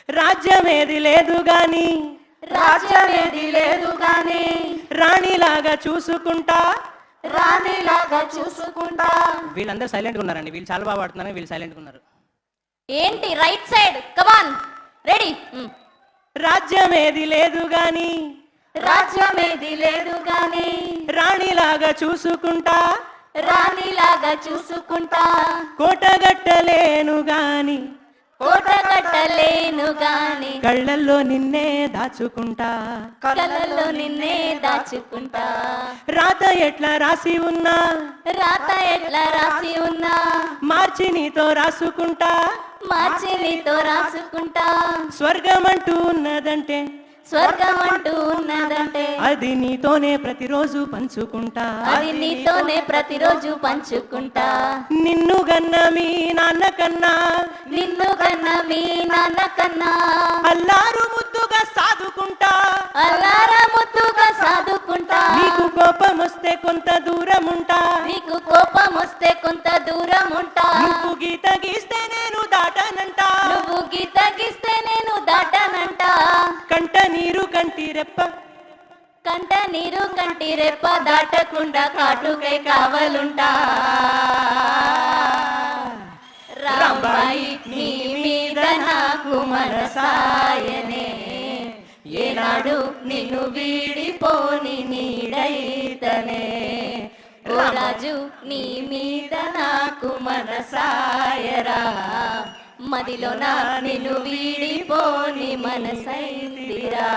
రాజ్యమేది లేదు గాని రాజ్యమేది లేదు గాని రాణిలాగా చూసుకుంటా రాణిలాగా చూసుకుంటా. వీళ్ళందరూ సైలెంట్గా ఉన్నారండి. వీళ్ళు చాలా బాగా పాడుతున్నారు, వీళ్ళు సైలెంట్గా ఉన్నారు. ఏంటి రైట్ సైడ్ కమాన్ రెడీ. రాజ్యమేది లేదు గాని రాజ్యమేది లేదు గాని రాణిలాగా చూసుకుంటా రాణిలాగా చూసుకుంటా. కోటగట్టలేను గాని కోట కట్టలేను గాని కళ్ళల్లో నిన్నే దాచుకుంటా. కళ్ళల్లో నిన్నే దాచుకుంటా. రాత ఎట్లా రాసి ఉన్నా రాత ఎట్లా రాసి ఉన్నా మార్చి నీతో రాసుకుంటా. మార్చి నీతో రాసుకుంటా. స్వర్గమంటూ ఉన్నదంటే స్వర్గం అంటూ ఉన్నదంటే అది నీతోనే ప్రతిరోజు పంచుకుంటా. అది నీతోనే ప్రతిరోజు పంచుకుంటా. నిన్ను గన్న మీ నాన్న కన్నా నిన్ను కన్నా మీ నాన్న కన్నా అల్లారు ముద్దుగా సాదుకుంటా. అల్లారా ముద్దుగా సాదుకుంటా. నీకు కోపం వస్తే కొంత దూరం ఉంటా. నీకు కోపం వస్తే కొంత దూరం ఉంటా. నువ్వు గీత గీస్తే నేను దాటనంట. నువ్వు గీత గీస్తే నేను దాటనంట. కంట నీరు కంటి రెప్ప కంట నీరు కంటి రెప్ప దాటకుండా కాటుకై కావలుంటా. రాంబాయి నీ మీద నాకు మనసాయనే ఏనాడు నిన్ను వీడిపోని నీడైతనే. ఓ రాజు నీ మీద నాకు మనసాయరా మదిలో నా నిన్ను వీడిపోని మనసైందిరా.